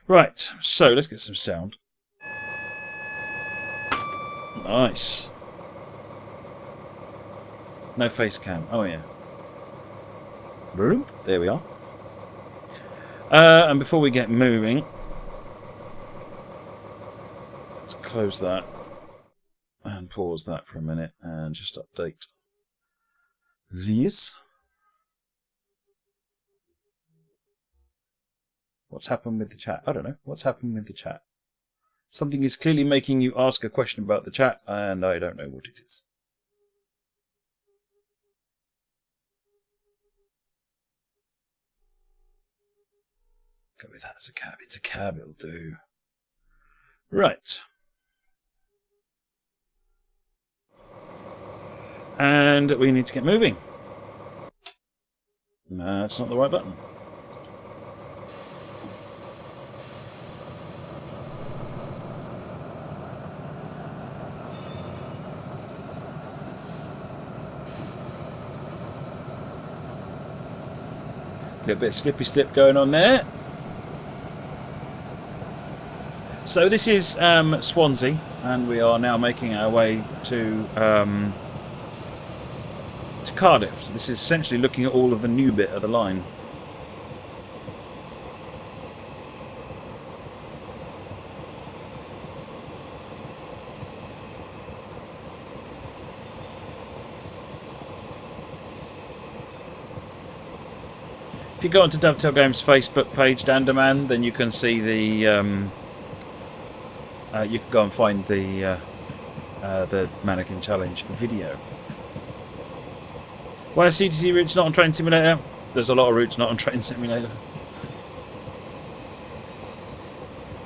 Right, so let's get some sound. Nice. No face cam. Oh yeah. There we are. And before we get moving, let's close that and pause that for a minute and just update this. What's happened with the chat? I don't know. What's happened with the chat? Something is clearly making you ask a question about the chat, and I don't know what it is. Go with that as a cab. It's a cab, it'll do. Right. And we need to get moving. That's not the right button. A little bit of slippy slip going on there. So this is Swansea, and we are now making our way to Cardiff. So this is essentially looking at all of the new bit of the line. If you go onto Dovetail Games' Facebook page, Danderman, then you can see the you can go and find the Mannequin Challenge video. Why are CTC routes not on Train Simulator? There's a lot of routes not on Train Simulator.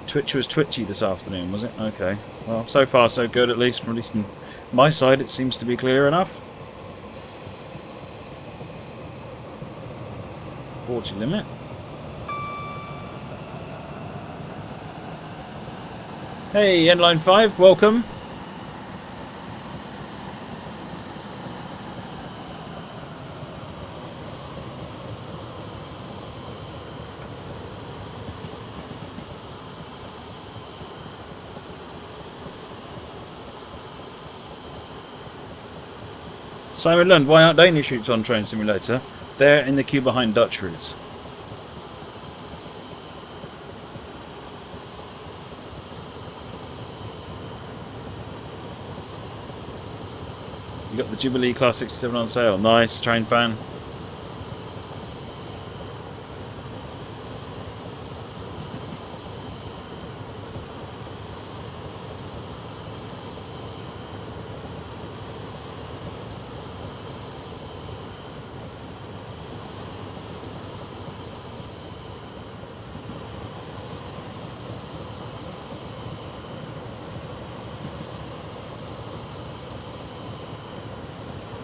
Twitch was twitchy this afternoon, was it? Okay. Well, so far so good, at least from my side it seems to be clear enough. 40 limit. Hey, N-Line 5, welcome. Simon Lund, why aren't Danish routes on Train Simulator? They're in the queue behind Dutch routes. You got the Jubilee Class 67 on sale. Nice, train fan.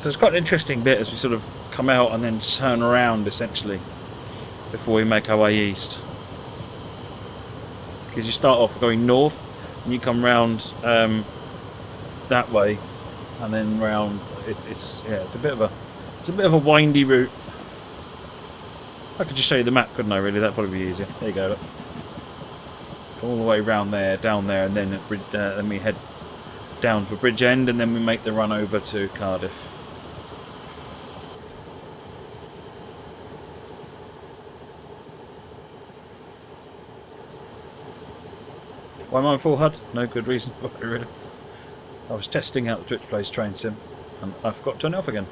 So it's quite an interesting bit as we sort of come out and then turn around essentially before we make our way east. Because you start off going north and you come round that way and then round. It's a bit of a windy route. I could just show you the map, couldn't I? Really, that'd probably be easier. There you go. Look. All the way round there, down there, and then then we head down for Bridgend, and then we make the run over to Cardiff. Why am I on full HUD? No good reason for it, really. I was testing out the Twitch Plays Train Sim, and I forgot to turn it off again.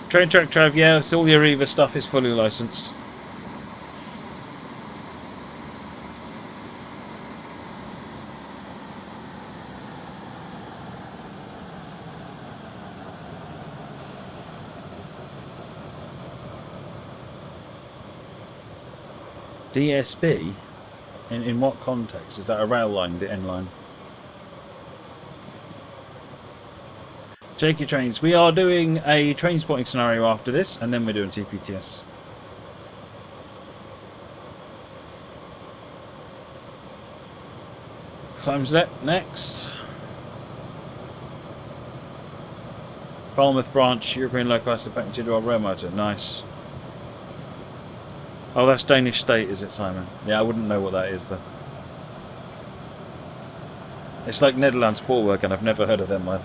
Train Track Trav, yeah, so all the Arriva stuff is fully licensed. DSB? In what context? Is that a rail line, the N line? Check your trains. We are doing a train spotting scenario after this, and then we're doing TPTS. Climbs next. Falmouth branch, European localised package to our rail motor. Nice. Oh, that's Danish state, is it, Simon? Yeah, I wouldn't know what that is, though. It's like Netherlands Spoorwerk, and I've never heard of them either.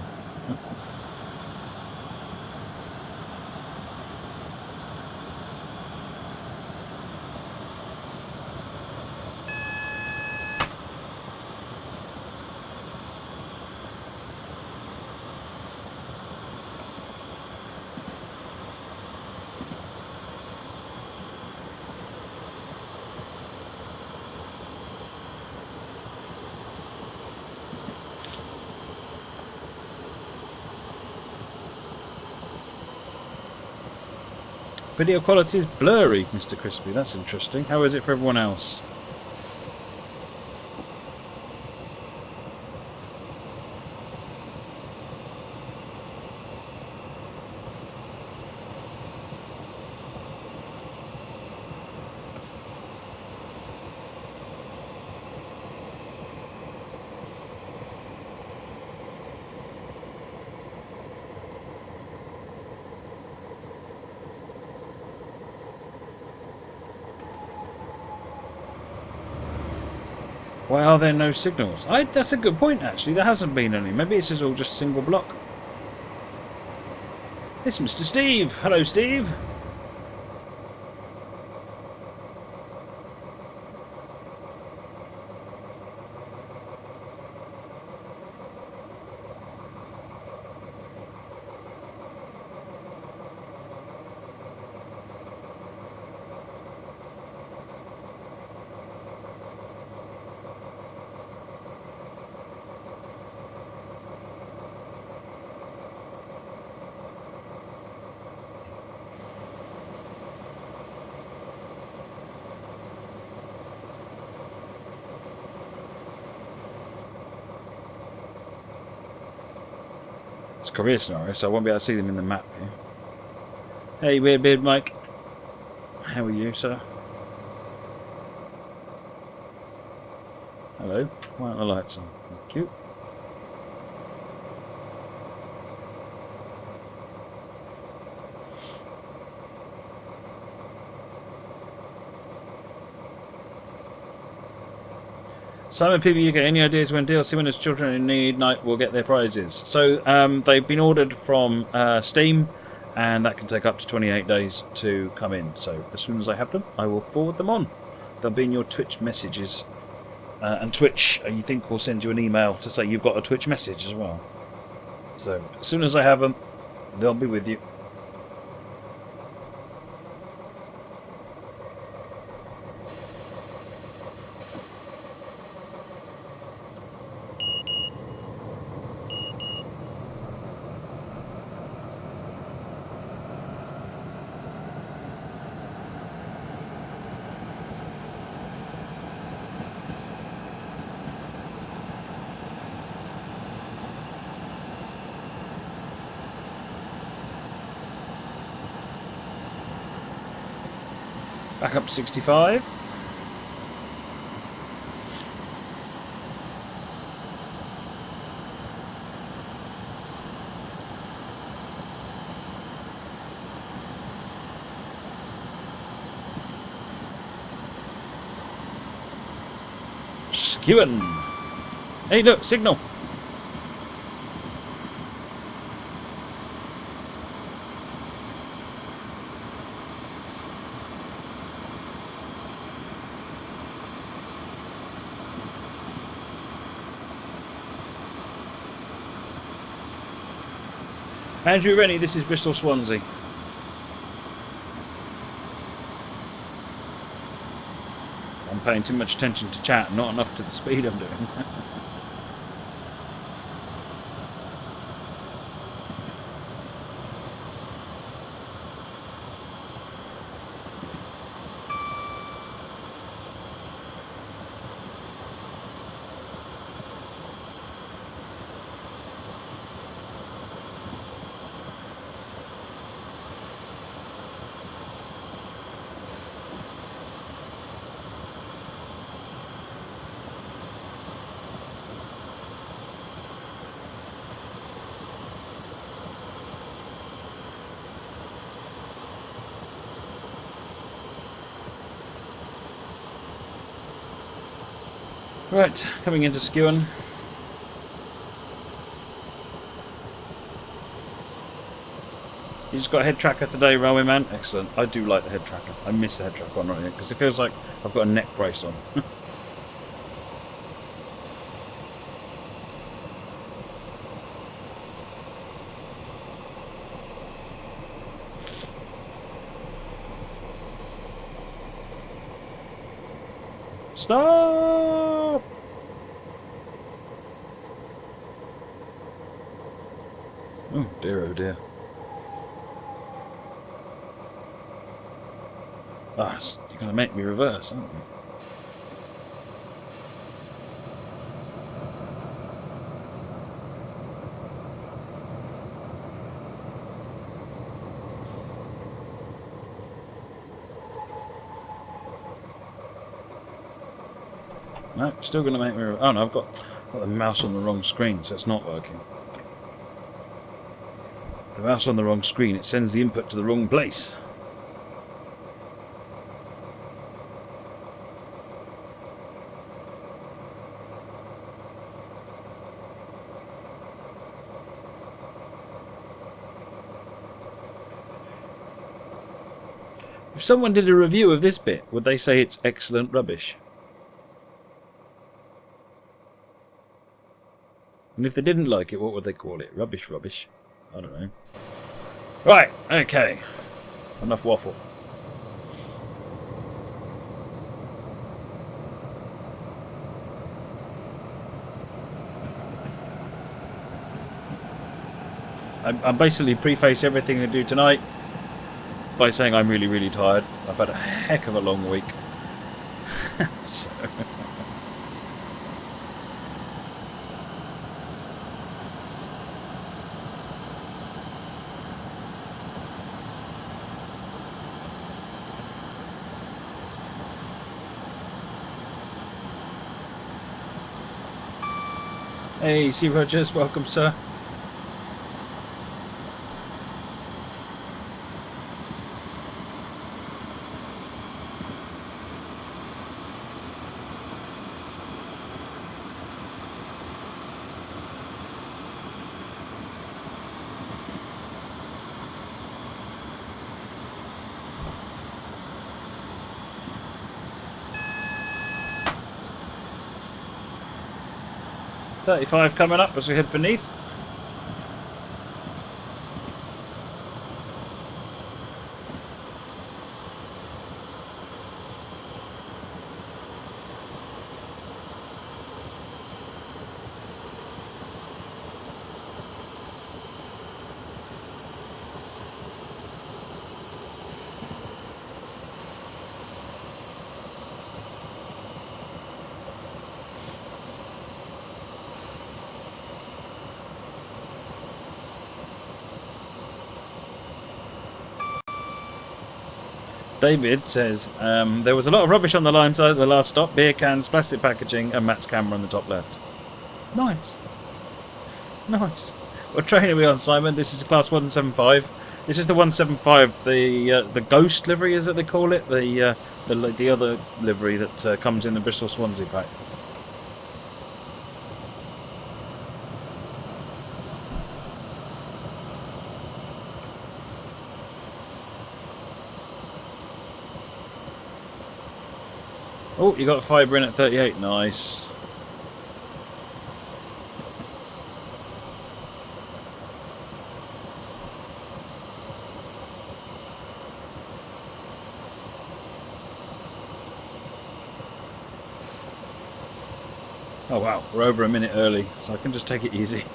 Video quality is blurry, Mr. Crispy. That's interesting. How is it for everyone else? Why are there no signals? That's a good point, actually. There hasn't been any. Maybe this is all just single block. It's Mr. Steve. Hello, Steve. It's a career scenario, so I won't be able to see them in the map view. Hey, Weird Beard Mike. How are you, sir? Hello. Why aren't the lights on? Thank you. Simon PB UK, any ideas when DLC winners, children in need night will get their prizes? So they've been ordered from Steam, and that can take up to 28 days to come in. So as soon as I have them, I will forward them on. They'll be in your Twitch messages. And Twitch, you think, will send you an email to say you've got a Twitch message as well. So as soon as I have them, they'll be with you. Back up to 65. Skewing. Hey, look, signal. Andrew Rennie, this is Bristol Swansea. I'm paying too much attention to chat, not enough to the speed I'm doing. Right, coming into Skewen. You just got a head tracker today, Railway Man? Excellent. I do like the head tracker. I miss the head tracker on right here because it feels like I've got a neck brace on. Stop! Oh dear, oh dear. Ah, you're going to make me reverse, aren't you? No, still going to make me reverse. Oh no, I've got the mouse on the wrong screen, so it's not working. The mouse on the wrong screen, it sends the input to the wrong place. If someone did a review of this bit, would they say it's excellent rubbish? And if they didn't like it, what would they call it? Rubbish, rubbish? I don't know. Right, okay. Enough waffle. I basically preface everything I do tonight by saying I'm really, really tired. I've had a heck of a long week. So. Hey, C. Rogers, welcome, sir. .35 coming up as we head beneath. David says, there was a lot of rubbish on the line side at the last stop. Beer cans, plastic packaging, and Matt's camera on the top left. Nice. Nice. What train are we on, Simon? This is class 175. This is the 175, the ghost livery, is it they call it? The other livery that comes in the Bristol Swansea pack. Oh, you got fibre in at 38. Nice. Oh wow, we're over a minute early, so I can just take it easy.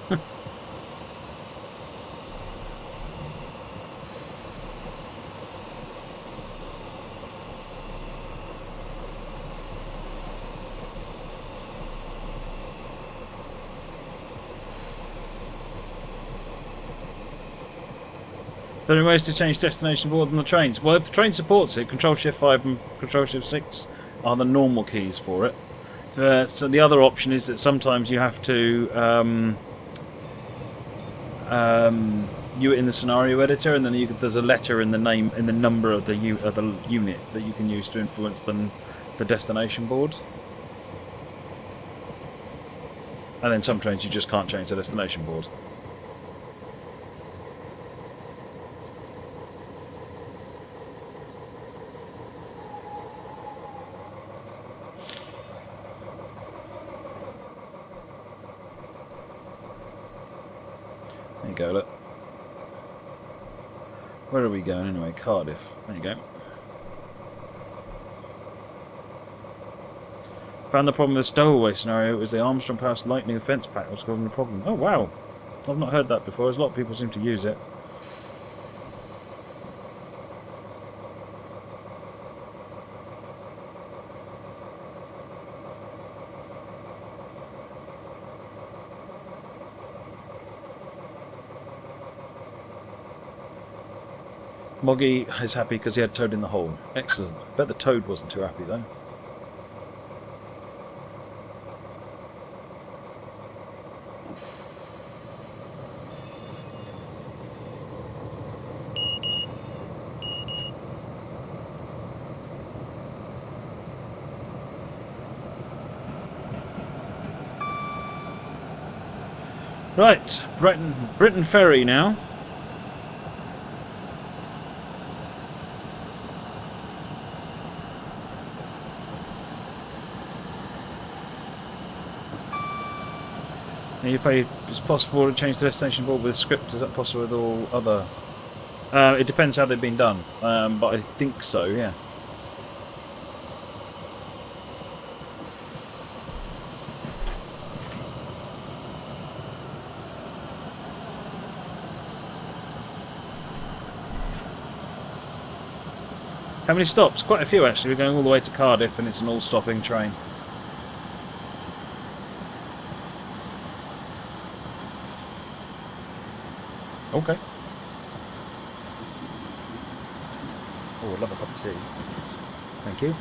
There are ways to change destination board on the trains. Well, if the train supports it, Control Shift 5 and Control Shift 6 are the normal keys for it. So the other option is that sometimes you have to view it in the scenario editor, and then there's a letter in the name, in the number of the unit that you can use to influence the destination boards. And then some trains you just can't change the destination board. There you go, look. Where are we going anyway? Cardiff. There you go. Found the problem with the stowaway scenario. It was the Armstrong House lightning offence pack was causing the problem. Oh wow, I've not heard that before. There's a lot of people seem to use it. Moggy is happy because he had Toad in the hole. Excellent. Bet the Toad wasn't too happy though. Right, Britain Ferry now. If it's possible to change the destination board with script, is that possible with all other? It depends how they've been done, but I think so, yeah. How many stops? Quite a few actually. We're going all the way to Cardiff and it's an all-stopping train. Okay. Oh, I'd love a cup of tea. Thank you.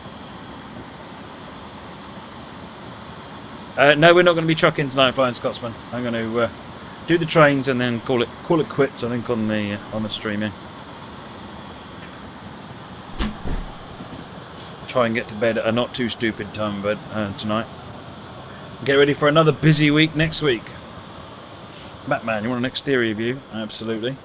No, we're not going to be trucking tonight, Flying Scotsman. I'm going to do the trains and then call it quits. I think on the streaming. Try and get to bed at a not too stupid time of bed tonight. Get ready for another busy week next week. Batman, you want an exterior view? Absolutely.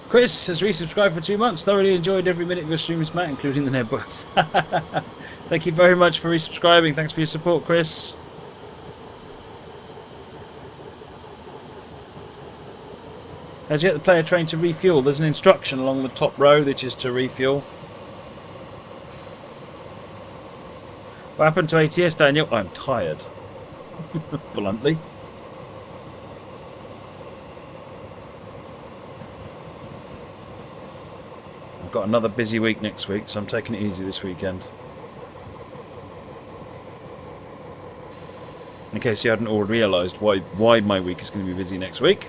Chris has resubscribed for 2 months. Thoroughly enjoyed every minute of your streams, Matt, including the netbooks. Thank you very much for resubscribing. Thanks for your support, Chris. As you get the player train to refuel, there's an instruction along the top row which is to refuel. What happened to ATS, Daniel? I'm tired. Bluntly. I've got another busy week next week, so I'm taking it easy this weekend. In case you hadn't already realised why my week is going to be busy next week,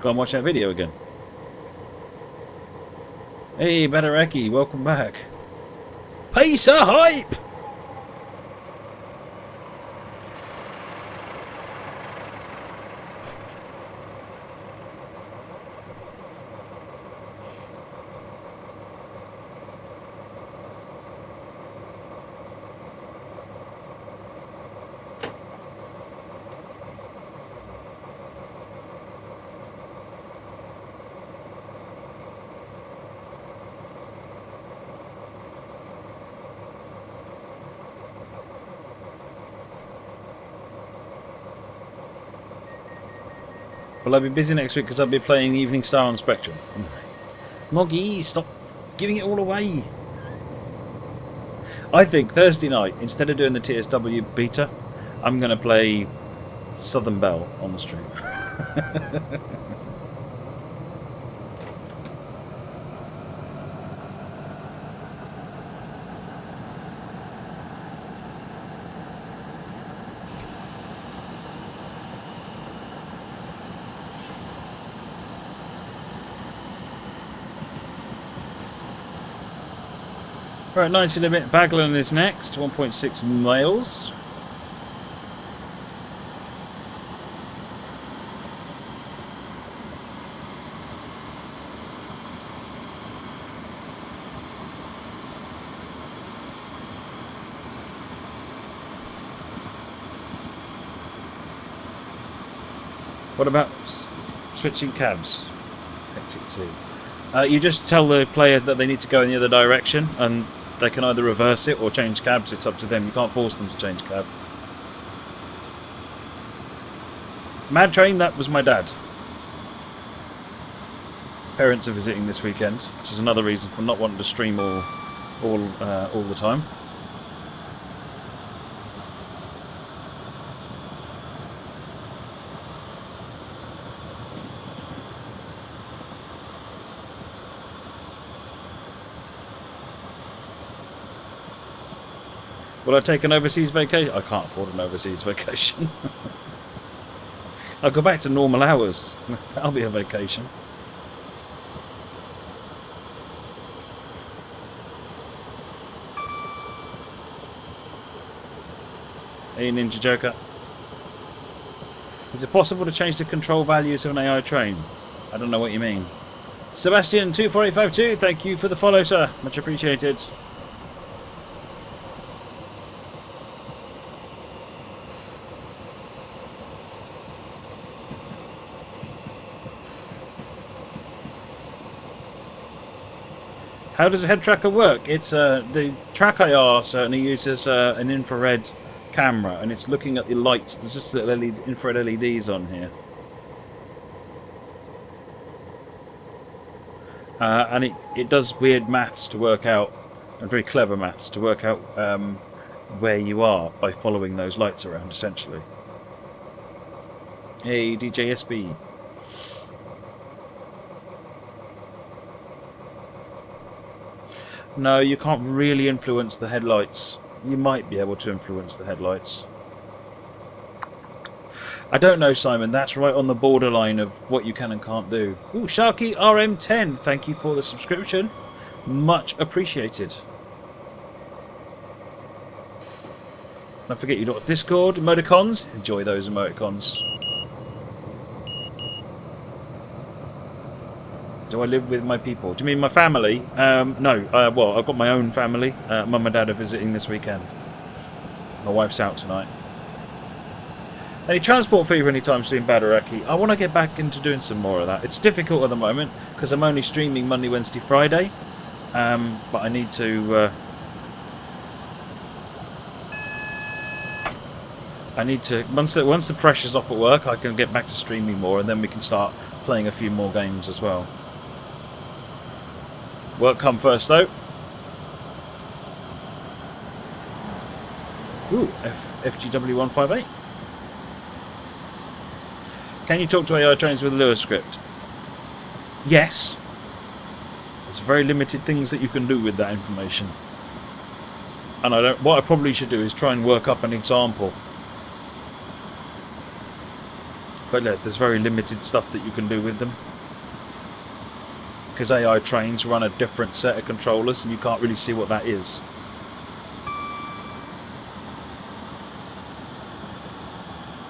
go and watch that video again. Hey, Badaraki, welcome back. Pacer hype! Well, I'll be busy next week because I'll be playing Evening Star on Spectrum. Moggy, stop giving it all away. I think Thursday night, instead of doing the TSW beta, I'm going to play Southern Belle on the stream. Right, 90 limit. Baglan is next. 1.6 miles. What about switching cabs? Hectic 2. You just tell the player that they need to go in the other direction, and they can either reverse it or change cabs. It's up to them. You can't force them to change cab. Mad Train, that was my dad. Parents are visiting this weekend, which is another reason for not wanting to stream all the time. Will I take an overseas vacation? I can't afford an overseas vacation. I'll go back to normal hours. That'll be a vacation. Hey, Ninja Joker. Is it possible to change the control values of an AI train? I don't know what you mean. Sebastian24852, thank you for the follow, sir. Much appreciated. How does a head tracker work? It's the Track IR certainly uses an infrared camera, and it's looking at the lights. There's just little infrared LEDs on here, and it does weird maths to work out, and very clever maths to work out where you are by following those lights around, essentially. Hey, DJ SB. No, you can't really influence the headlights. You might be able to influence the headlights. I don't know, Simon. That's right on the borderline of what you can and can't do. Ooh, Sharky RM10, thank you for the subscription. Much appreciated. Don't forget you've got Discord, emoticons. Enjoy those emoticons. Do I live with my people? Do you mean my family? No. Well, I've got my own family. Mum and Dad are visiting this weekend. My wife's out tonight. Any transport for you anytime soon, Badaraki? I want to get back into doing some more of that. It's difficult at the moment because I'm only streaming Monday, Wednesday, Friday. But I need to... once the pressure's off at work, I can get back to streaming more, and then we can start playing a few more games as well. Work come first, though. Ooh, FGW158. Can you talk to AI trains with a Lua script? Yes. There's very limited things that you can do with that information. And what I probably should do is try and work up an example. But look, there's very limited stuff that you can do with them. Because AI trains run a different set of controllers and you can't really see what that is.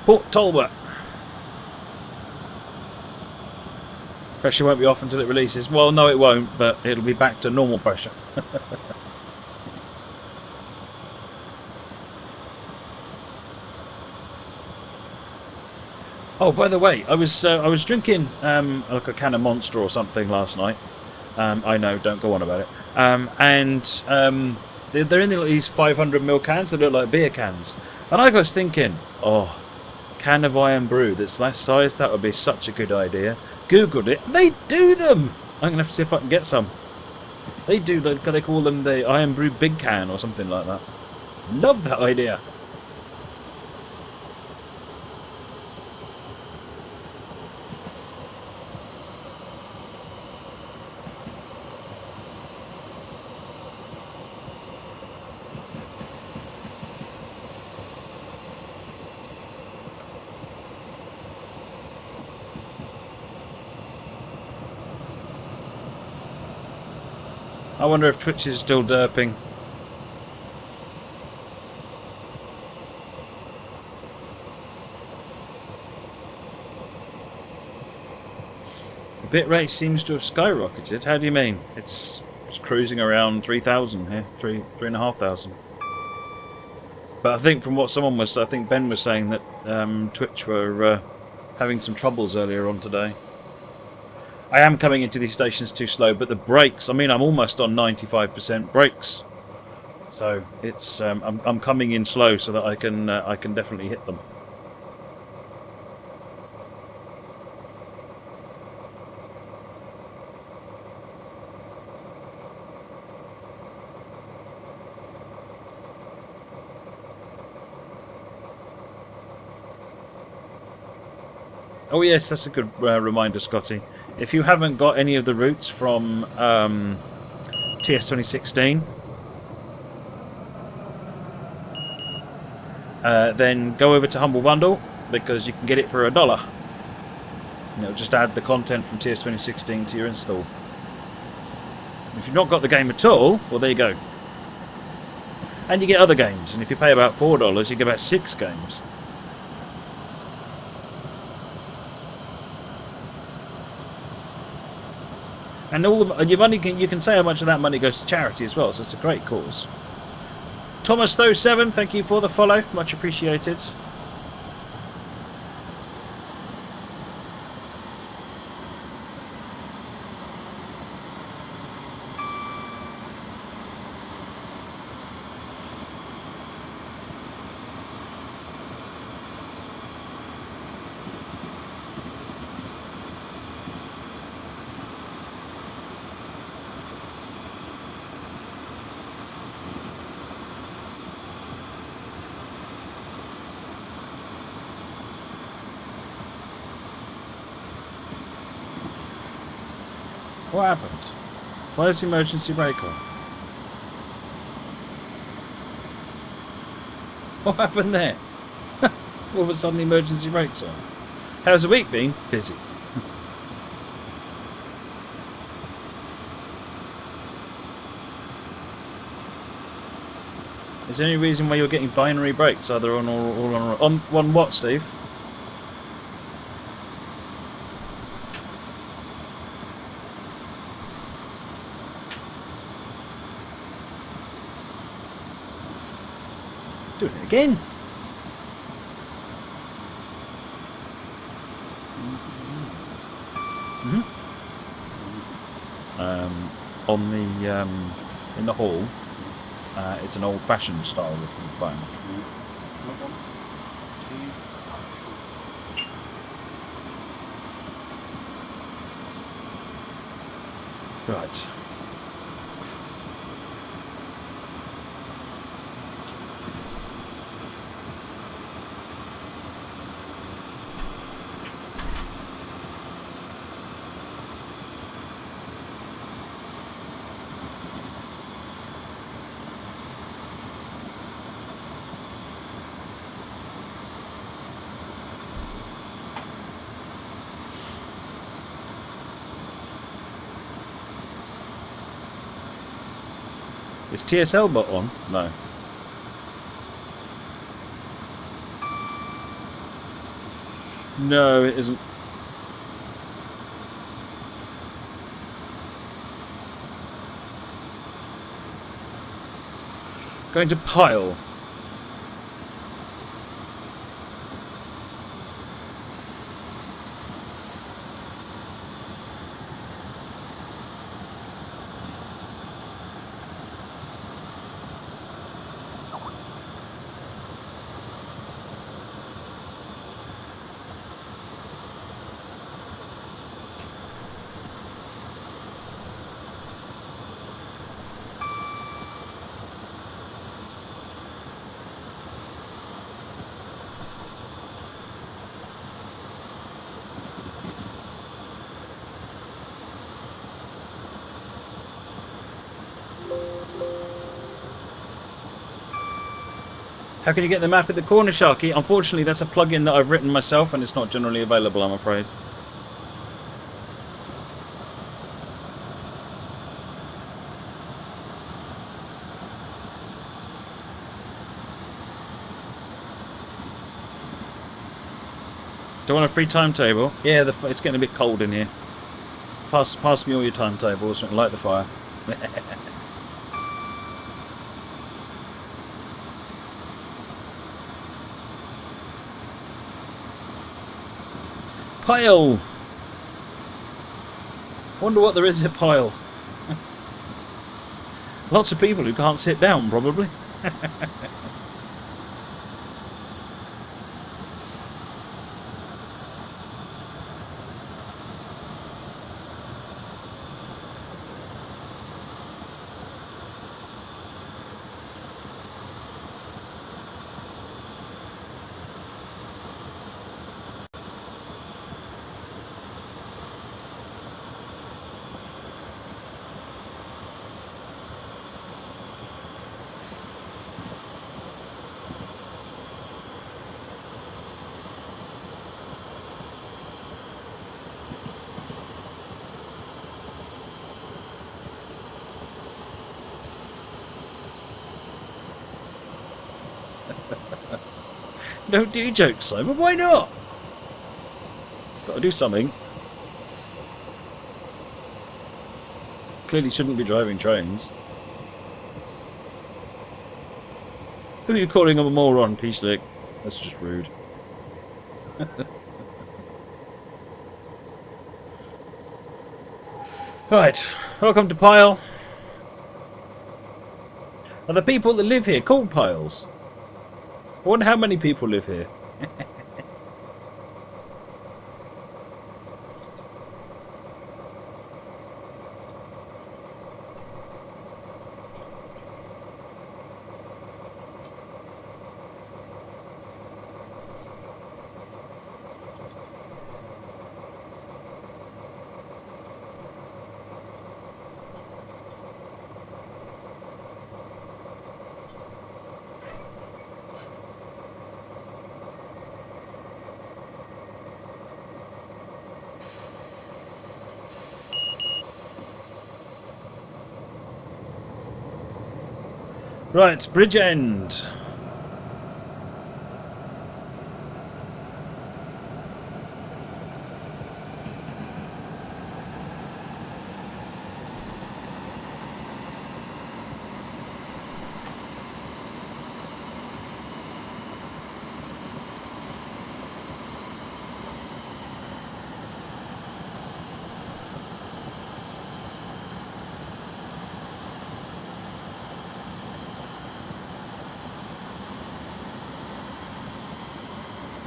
Port Talbot. Pressure won't be off until it releases. Well, no it won't, but it'll be back to normal pressure. Oh, by the way, I was drinking like a can of Monster or something last night. I know, don't go on about it. They're in these 500ml cans that look like beer cans. And I was thinking, oh, can of Iron Brew that's that size, that would be such a good idea. Googled it. They do them. I'm gonna have to see if I can get some. They do. They call them the Iron Brew Big Can or something like that. Love that idea. I wonder if Twitch is still derping. The bit rate seems to have skyrocketed. How do you mean? It's cruising around 3,000 here, 3,500. But I think from what someone was, I think Ben was saying that Twitch were having some troubles earlier on today. I am coming into these stations too slow, but the brakes, I mean, I'm almost on 95% brakes. So it's I'm coming in slow so that I can definitely hit them. Oh yes, that's a good reminder, Scotty. If you haven't got any of the routes from TS 2016, then go over to Humble Bundle because you can get it for $1. You know, just add the content from TS 2016 to your install. If you've not got the game at all, well, there you go. And you get other games, and if you pay about $4, you get about 6 games. And all the your money, you can say how much of that money goes to charity as well, so it's a great cause. Thomas Though 7, thank you for the follow, much appreciated. What happened? Why is the emergency brake on? What happened there? All of a sudden the emergency brake's on. How's the week been? Busy. Is there any reason why you're getting binary brakes, either on or on what, Steve? Doing it again. On the in the hall, it's an old-fashioned style looking phone. Right. Is TSL bot on? No. No, it isn't. Going to pile. How can you get the map at the corner, Sharky? Unfortunately, that's a plugin that I've written myself and it's not generally available, I'm afraid. Do you want a free timetable? Yeah, it's getting a bit cold in here. Pass me all your timetables and light the fire. Pile! Wonder what there is at Pile. Lots of people who can't sit down, probably. Don't do jokes, Simon. Why not? Got to do something. Clearly shouldn't be driving trains. Who are you calling a moron, Peachlick? That's just rude. Right, welcome to Pile. Are the people that live here called Piles? I wonder how many people live here. 'Right, Bridge End.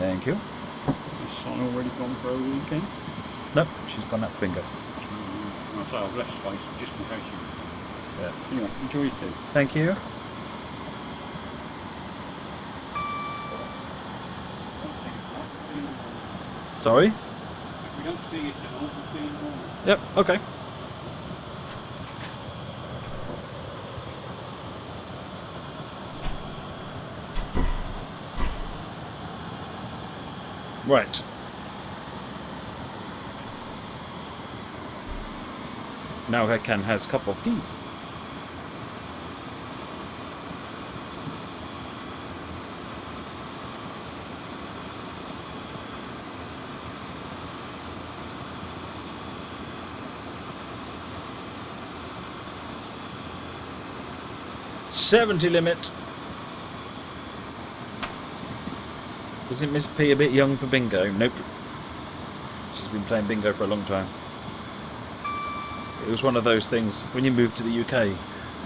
Thank you. Has Son already gone for a weekend? Nope, she's gone up bingo. I'll say I've left space just in case you... Yeah. Anyway, enjoy your tea. Thank you. Sorry? If we don't see you tonight, we'll see you in the morning. Yep, okay. Right. Now I can has cup of tea. $70 limit. Isn't Miss P a bit young for bingo? Nope. She's been playing bingo for a long time. It was one of those things, when you move to the UK,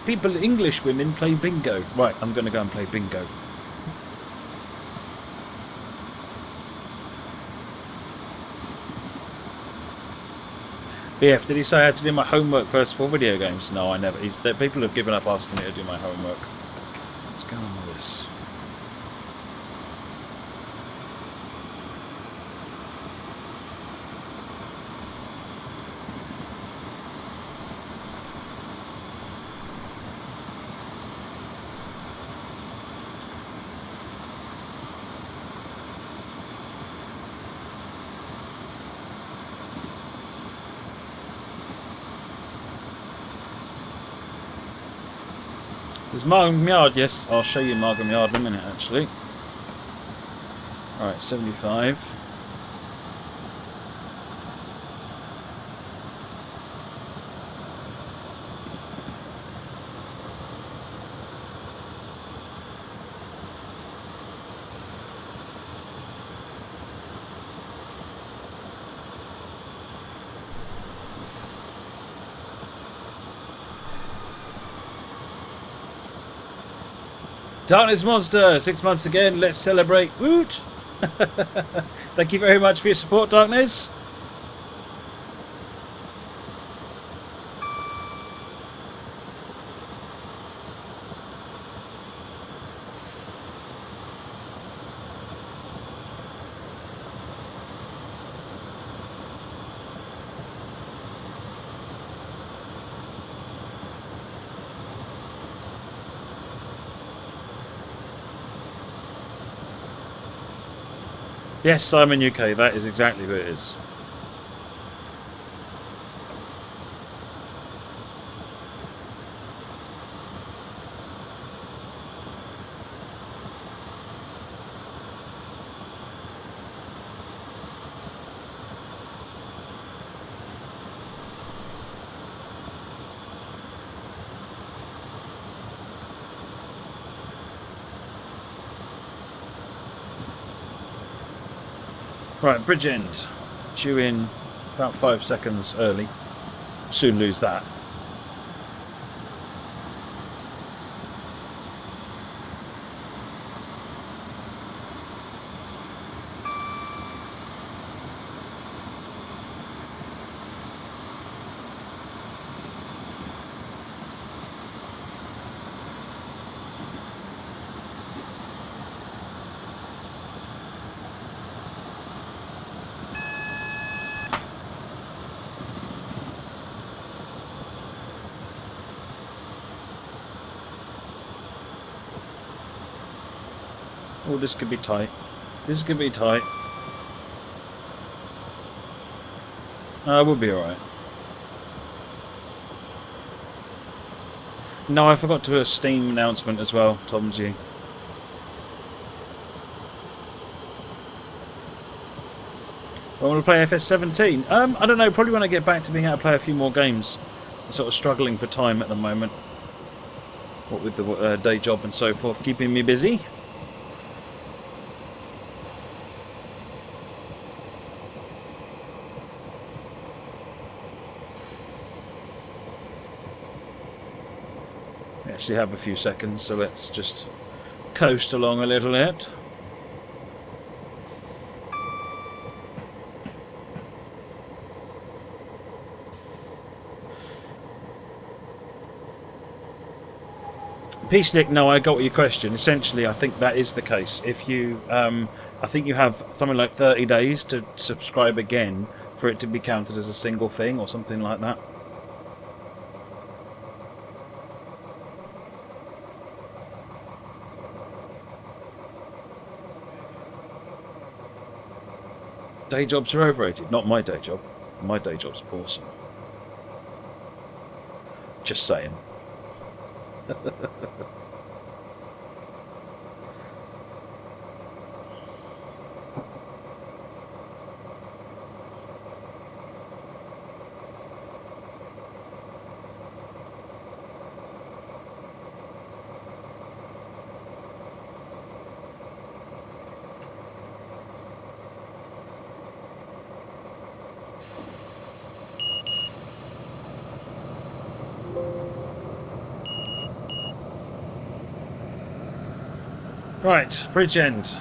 people, English women play bingo. Right, I'm going to go and play bingo. BF, did he say I had to do my homework first for video games? No, I never. People have given up asking me to do my homework. What's going on with this? There's Markham Yard, yes. I'll show you Markham Yard in a minute, actually. Alright, 75. Darkness Monster, 6 months again. Let's celebrate. Woot! Thank you very much for your support, Darkness. Yes, Simon UK, that is exactly who it is. Right, bridge end. Due in about 5 seconds early. Soon lose that. Oh, this could be tight. This could be tight. We'll be alright. No, I forgot to do a Steam announcement as well, Tom G. I want to play FS17. I don't know, probably when I get back to being able to play a few more games. I'm sort of struggling for time at the moment. What with the day job and so forth, keeping me busy. We actually have a few seconds, so let's just coast along a little bit. Peace, Nick. No, I got your question. Essentially, I think that is the case. If you, I think you have something like 30 days to subscribe again for it to be counted as a single thing or something like that. Day jobs are overrated. Not my day job. My day job's awesome. Just saying. Right, bridge end.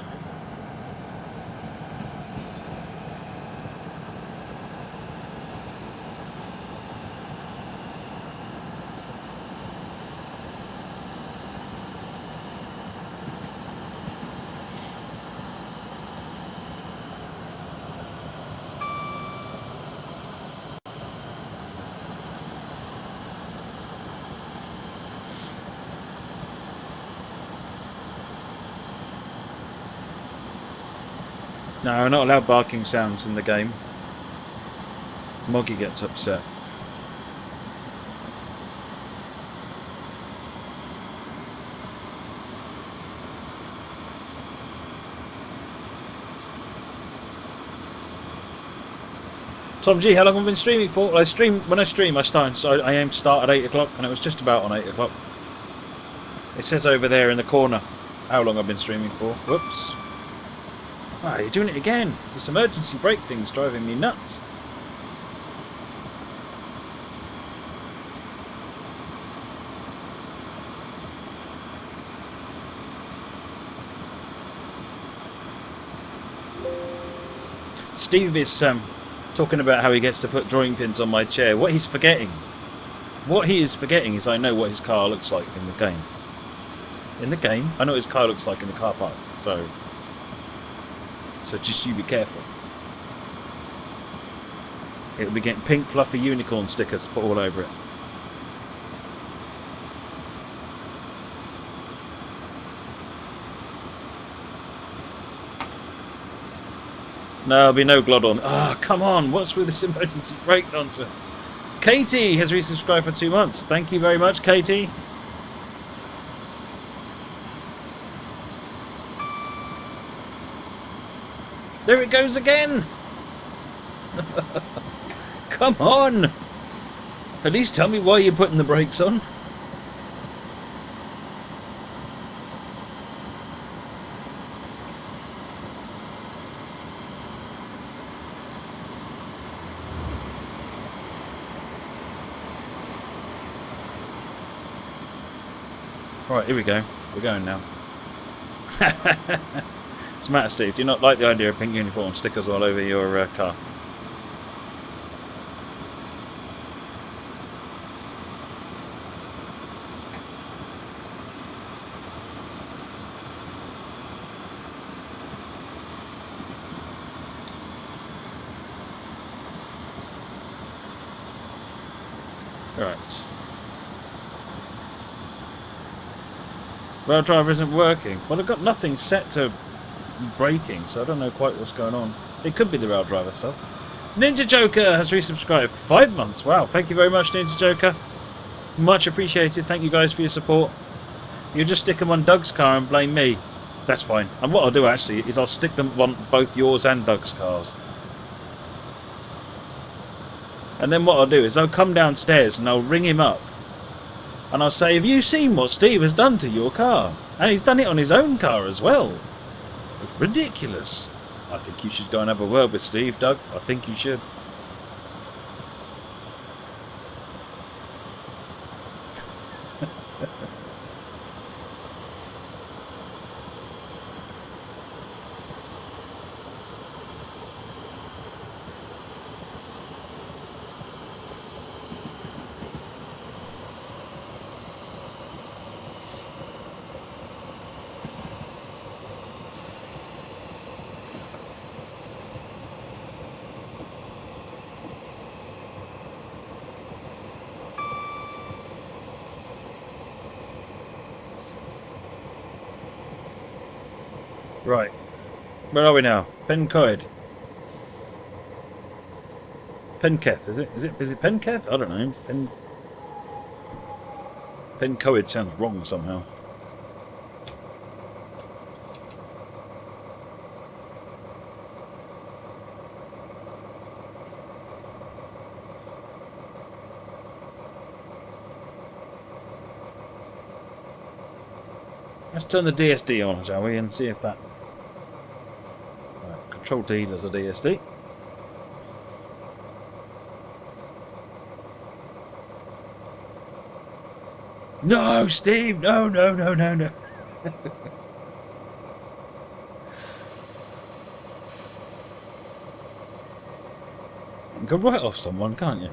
No, we're not allowed barking sounds in the game. Moggy gets upset. Tom G, how long have I been streaming for? Well, when I stream, I aim to start at 8 o'clock, and it was just about on 8 o'clock. It says over there in the corner how long I've been streaming for. Whoops. Ah, you're doing it again. This emergency brake thing's driving me nuts. Steve is talking about how he gets to put drawing pins on my chair. What he is forgetting is I know what his car looks like in the game. In the game, I know what his car looks like in the car park. So just you be careful. It'll be getting pink fluffy unicorn stickers put all over it. No, there'll be no glod on. Ah, come on. What's with this emergency brake nonsense? Katie has resubscribed for 2 months. Thank you very much, Katie. There it goes again. Come on. At least tell me why you're putting the brakes on. Right, here we go. We're going now. It's Matt, Steve. Do you not like the idea of pink uniform stickers all over your car? Right. Rail driver isn't working. Well, I've got nothing set to braking, so I don't know quite what's going on. It could be the rail driver stuff. Ninja Joker has resubscribed for 5 months. Wow, thank you very much, Ninja Joker. Much appreciated. Thank you guys for your support. You just stick them on Doug's car and blame me. That's fine. And what I'll do actually is I'll stick them on both yours and Doug's cars. And then what I'll do is I'll come downstairs and I'll ring him up. And I'll say, have you seen what Steve has done to your car? And he's done it on his own car as well. It's ridiculous. I think you should go and have a word with Steve, Doug. I think you should. Right. Where are we now? Pencoed. Penketh, is it? Is it Penketh? I don't know. Pencoed sounds wrong somehow. Let's turn the DSD on, shall we, and see if that... Right, Control D does the DSD. No, Steve! No, no, no, no, no. You can go right off someone, can't you?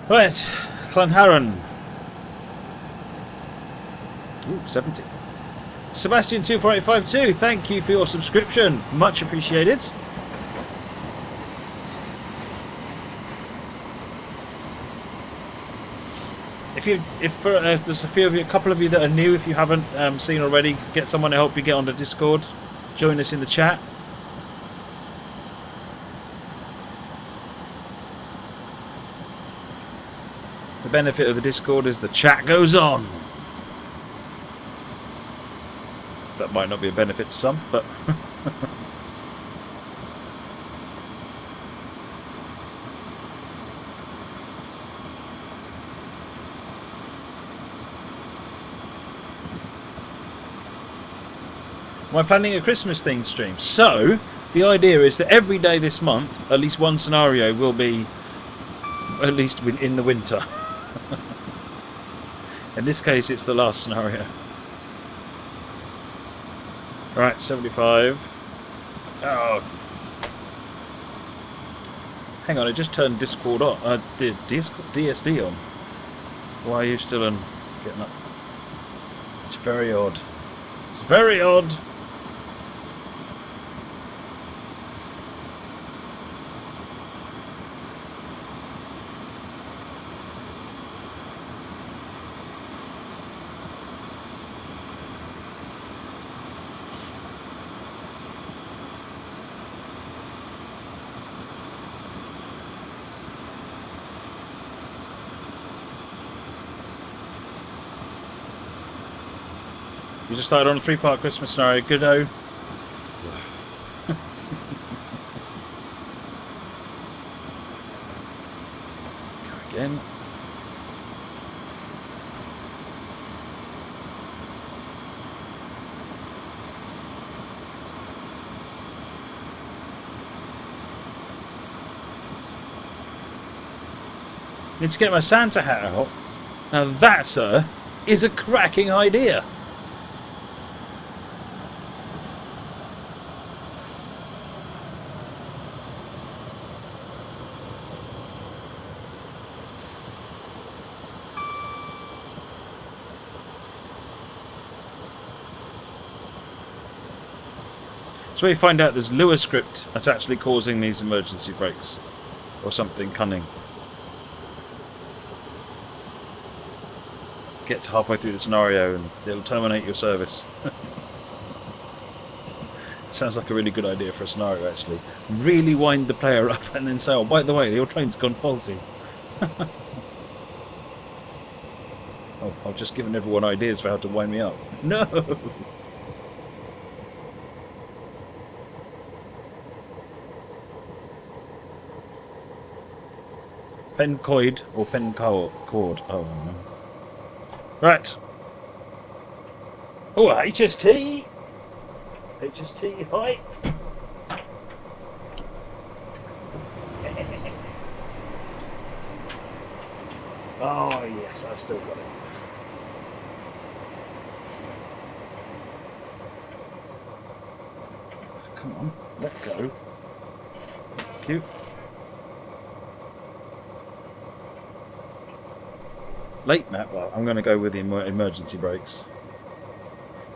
Right, Clanharan. Ooh, 70. Sebastian24852, thank you for your subscription. Much appreciated. If there's a couple of you that are new, if you haven't seen already, get someone to help you get on the Discord. Join us in the chat. The benefit of the Discord is the chat goes on. That might not be a benefit to some, but... Am I planning a Christmas themed stream? So, the idea is that every day this month, at least one scenario will be at least in the winter. In this case, it's the last scenario. Right, 75. Oh. Hang on, I just turned Discord on. DSD on. Why are you still on getting up? It's very odd. It's very odd. You just started on a 3-part Christmas scenario. Good-o. Go again. Need to get my Santa hat out. Now that, sir, is a cracking idea. So we find out there's Lua script that's actually causing these emergency brakes. Or something cunning. Get to halfway through the scenario and it'll terminate your service. Sounds like a really good idea for a scenario, actually. Really wind the player up and then say, oh, by the way, your train's gone faulty. Oh, I've just given everyone ideas for how to wind me up. No! Pencoid or pencord? Oh no. Right. Oh, HST! HST, hi! Oh yes, I still got it. Come on, let go. Cute. Late Matt, well, I'm going to go with the emergency brakes.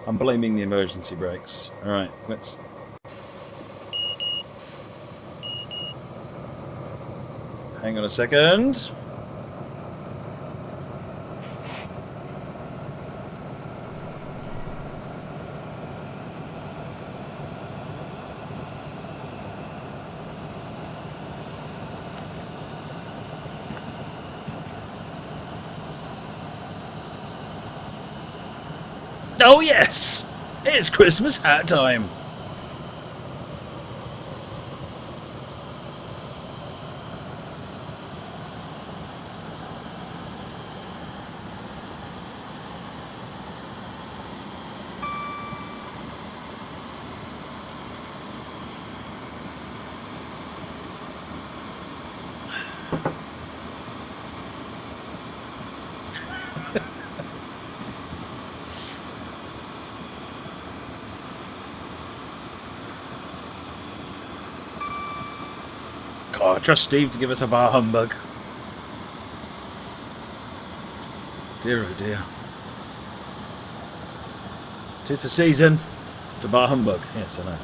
I'm blaming the emergency brakes. Alright, let's... Hang on a second. Oh yes! It's Christmas hat time! Oh, trust Steve to give us a bar humbug. Dear oh dear. 'Tis the season to bar humbug. Yes, I know.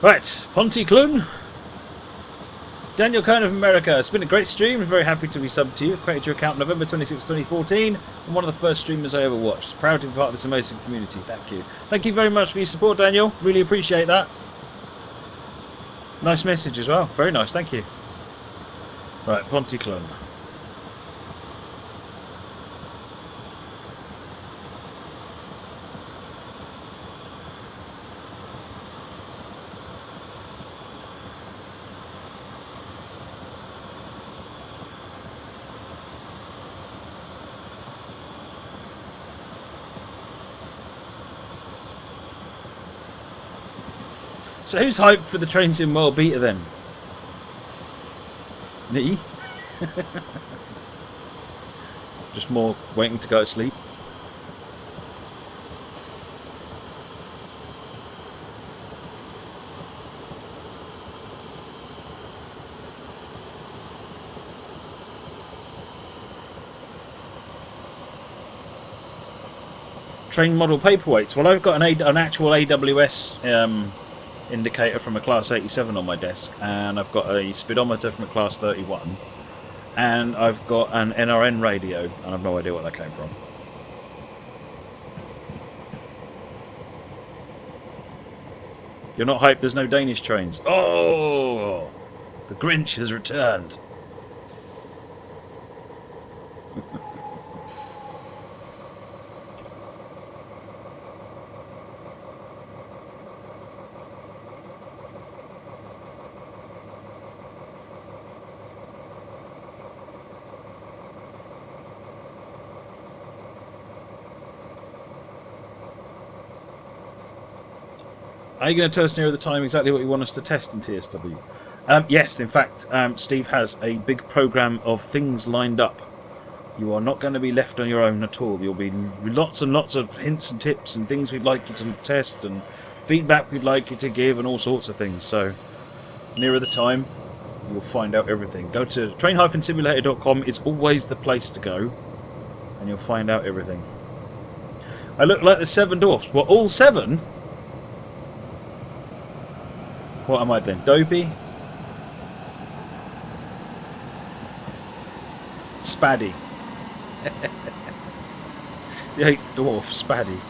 Right, Pontyclun. Daniel Cohn of America. It's been a great stream. I'm very happy to be subbed to you. Created your account November 26, 2014. I'm one of the first streamers I ever watched. Proud to be part of this amazing community. Thank you. Thank you very much for your support, Daniel. Really appreciate that. Nice message as well. Very nice. Thank you. Right, Pontyclun. So who's hyped for the Train Sim World Beta then? Me? Just more waiting to go to sleep. Train model paperweights. Well, I've got an actual AWS indicator from a Class 87 on my desk, and I've got a speedometer from a Class 31, and I've got an NRN radio, and I've no idea what that came from. If you're not hyped, there's no Danish trains. Oh! The Grinch has returned. Are you going to tell us nearer the time exactly what you want us to test in TSW? Yes, in fact, Steve has a big program of things lined up. You are not going to be left on your own at all. There'll be lots and lots of hints and tips and things we'd like you to test and feedback we'd like you to give and all sorts of things. So, nearer the time, you'll find out everything. Go to train-simulator.com. It's always the place to go, and you'll find out everything. I look like the 7 dwarfs. Well, all 7? What am I then? Dopey? Spaddy. The 8th dwarf, Spaddy.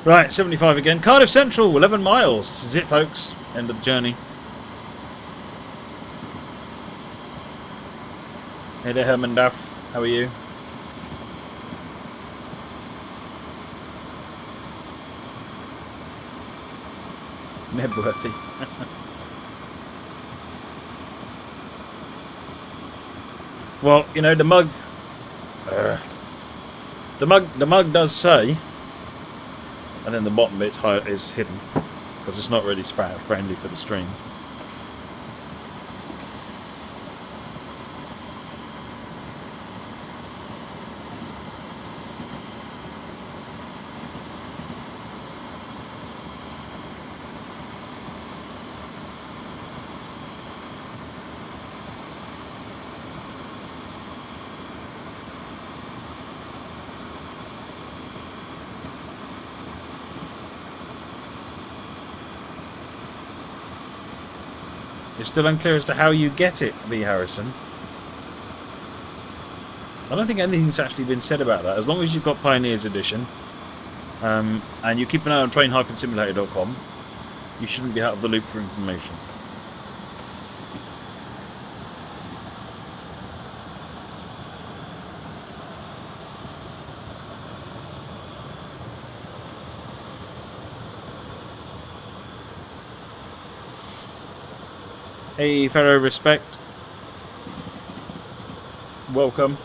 Right, 75 again. Cardiff Central, 11 miles. This is it, folks. End of the journey. Hey there, Herman Duff. How are you? Nebworthy. Well, you know, the mug does say, and then the bottom bit's is hidden because it's not really friendly for the stream. It's still unclear as to how you get it, B. Harrison. I don't think anything's actually been said about that. As long as you've got Pioneers Edition, and you keep an eye on train-simulator.com, you shouldn't be out of the loop for information. Hey, fellow respect. Welcome.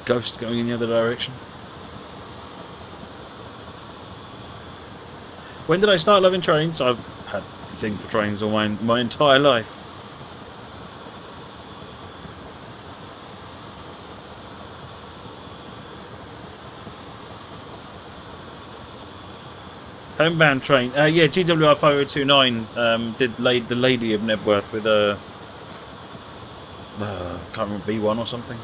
Ghost going in the other direction. When did I start loving trains? I've had a thing for trains all my entire life. Homebound train. Yeah, GWR 5029 did the Lady of Nebworth with a can't remember, B1 or something.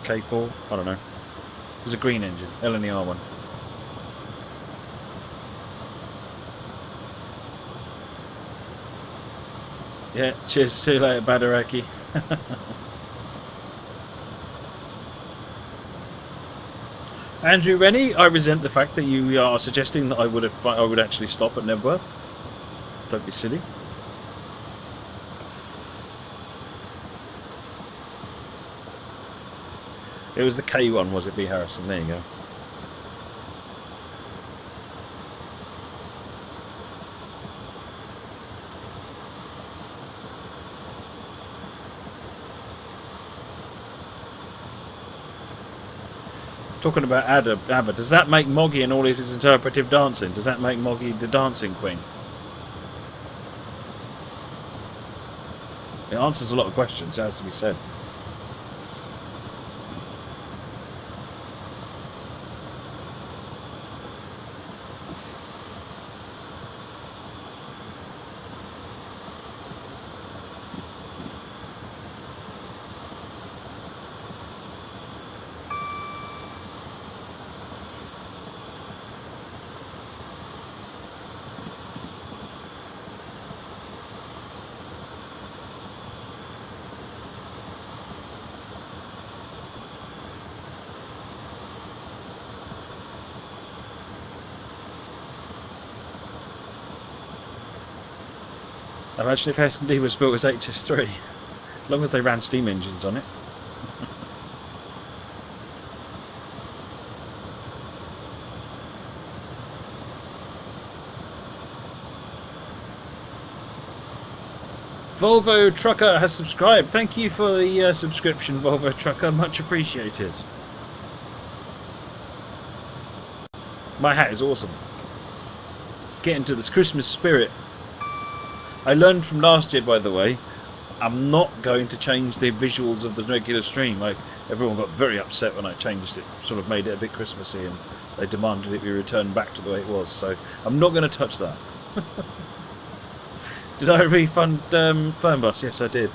K4, I don't know. There's a green engine, LNER one. Yeah, cheers, see you later, Badaraki. Andrew Rennie, I resent the fact that you are suggesting that I would actually stop at Nebworth. Don't be silly. It was the K one, was it, B Harrison? There you go. Talking about ABBA, does that make Moggy and all of his interpretive dancing? Does that make Moggy the dancing queen? It answers a lot of questions, it has to be said. Imagine if S&D was built as HS3, as long as they ran steam engines on it. Volvo Trucker has subscribed. Thank you for the subscription, Volvo Trucker. Much appreciated. My hat is awesome. Get into this Christmas spirit. I learned from last year, by the way, I'm not going to change the visuals of the regular stream. Everyone got very upset when I changed it, sort of made it a bit Christmassy, and they demanded it be returned back to the way it was. So I'm not going to touch that. Did I refund Fernbus? Yes, I did.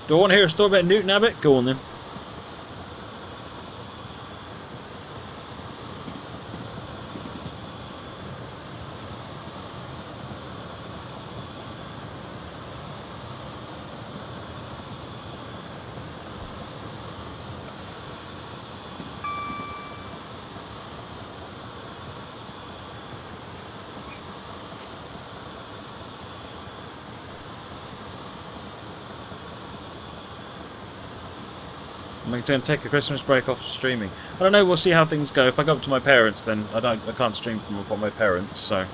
Do I want to hear a story about Newton Abbott? Go on then. I'm going to take a Christmas break off streaming. I don't know, we'll see how things go. If I go up to my parents, then I can't stream from upon my parents, so.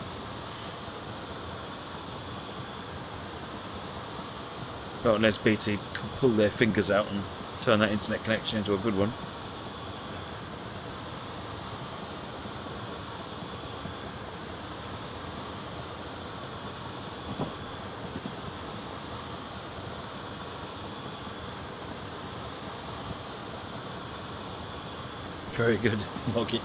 But unless BT can pull their fingers out and turn that internet connection into a good one. Very good, Moggy.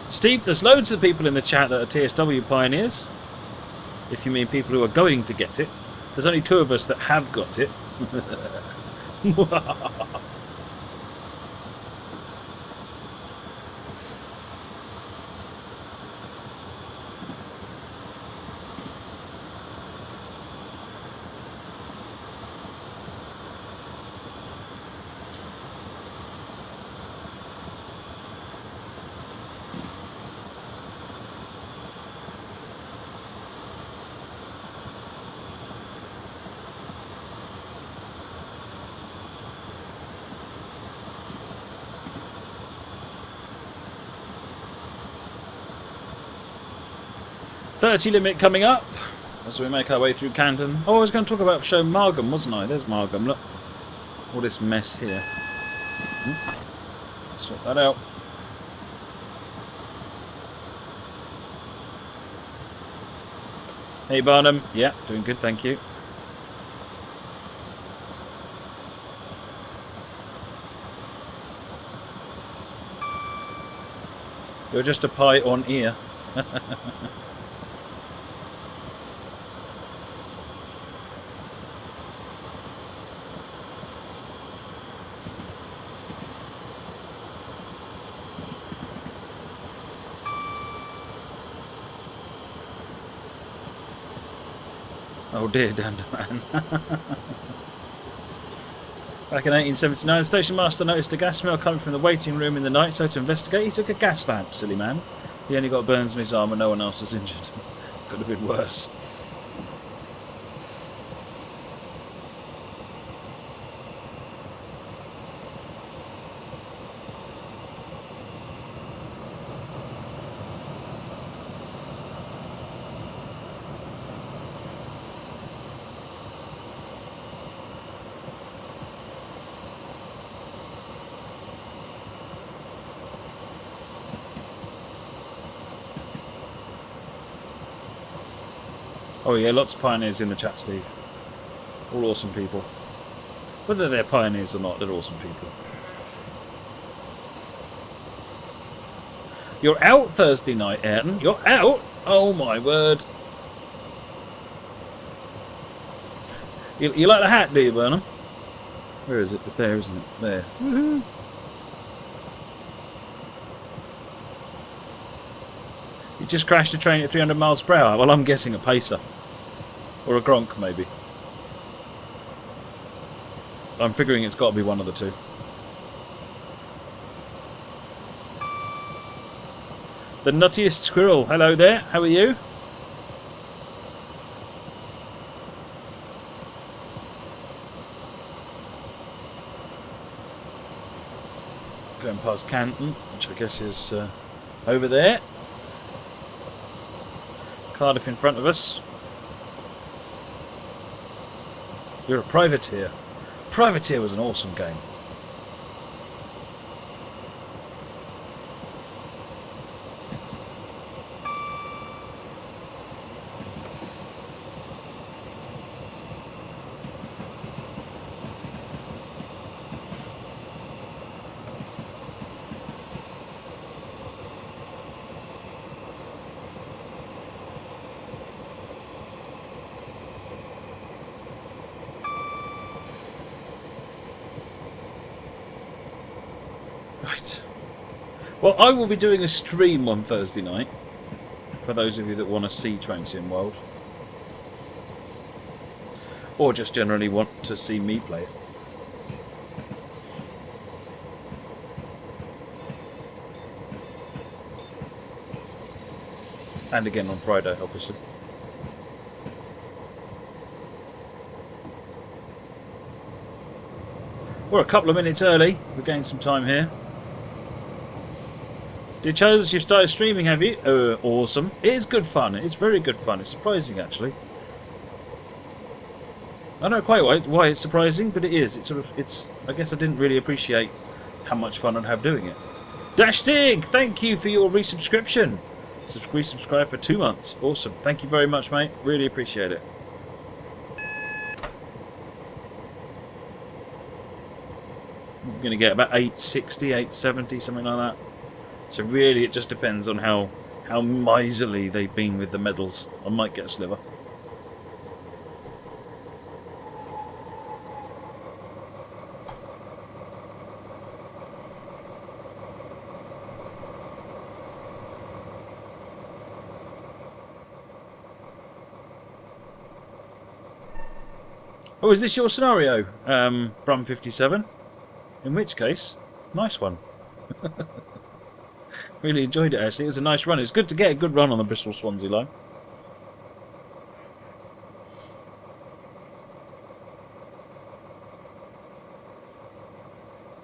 Steve, there's loads of people in the chat that are TSW pioneers. If you mean people who are going to get it. There's only 2 of us that have got it. .30 limit coming up as we make our way through Camden. Oh, I was going to talk about show Margam, wasn't I? There's Margam, look. All this mess here. Sort that out. Hey Barnum, yeah, doing good, thank you. You're just a pie on ear. Oh dear, Danderman. Back in 1879, the station master noticed a gas smell coming from the waiting room in the night, so to investigate, he took a gas lamp, silly man. He only got burns in his arm and no one else was injured. Could have been worse. Oh yeah, lots of pioneers in the chat, Steve. All awesome people. Whether they're pioneers or not, they're awesome people. You're out Thursday night, Ayrton. You're out? Oh my word. You like the hat, do you, Burnham? Where is it? It's there, isn't it? There. Woohoo! You just crashed a train at 300 miles per hour. Well, I'm guessing a pacer. Or a Gronk, maybe. I'm figuring it's got to be one of the two. The nuttiest squirrel. Hello there. How are you? Going past Canton, which I guess is over there. Cardiff in front of us. You're a privateer. Privateer was an awesome game. Right. Well, I will be doing a stream on Thursday night. For those of you that want to see Train Sim World. Or just generally want to see me play it. And again on Friday, obviously. We're a couple of minutes early. We're getting some time here. Did Chose, you've started streaming, have you? Awesome. It is good fun. It's very good fun. It's surprising, actually. I don't know quite why it's surprising, but it is. It's. I guess I didn't really appreciate how much fun I'd have doing it. Dashtig, thank you for your resubscription. Resubscribe for 2 months. Awesome. Thank you very much, mate. Really appreciate it. I'm going to get about 860, 870, something like that. So really, it just depends on how miserly they've been with the medals. I might get a sliver. Oh, is this your scenario, Brum57? In which case, nice one. Really enjoyed it, actually. It was a nice run. It's good to get a good run on the Bristol Swansea line.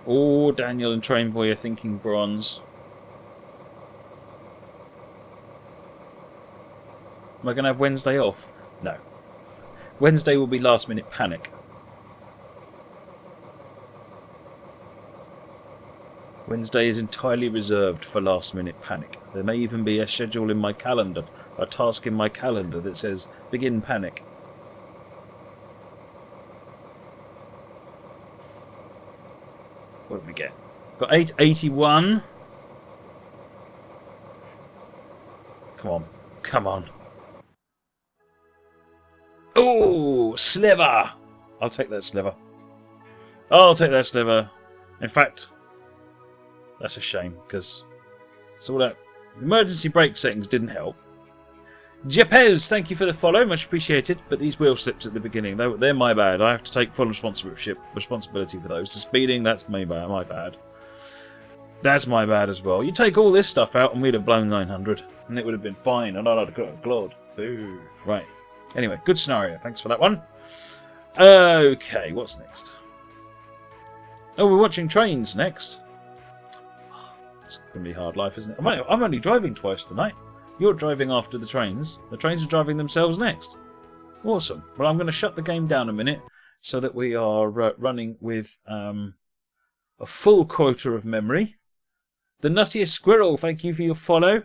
Oh, Daniel and Trainboy are thinking bronze. Am I going to have Wednesday off? No. Wednesday will be last minute panic. Wednesday is entirely reserved for last minute panic. There may even be a schedule in my calendar, a task in my calendar that says begin panic. What did we get? Got 881. Come on. Come on. Oh, sliver! I'll take that sliver. I'll take that sliver. In fact, that's a shame, because all that emergency brake settings didn't help. Jepez, thank you for the follow, much appreciated. But these wheel slips at the beginning, they're my bad. I have to take full responsibility for those. The speeding, that's my bad. That's my bad as well. You take all this stuff out and we'd have blown 900. And it would have been fine. And I'd have got a Claude. Boo. Right. Anyway, good scenario. Thanks for that one. Okay, what's next? Oh, we're watching trains next. It's going to be a hard life, isn't it? I'm only driving twice tonight. You're driving after the trains. The trains are driving themselves next. Awesome. Well, I'm going to shut the game down a minute so that we are running with a full quota of memory. The Nuttiest Squirrel, thank you for your follow.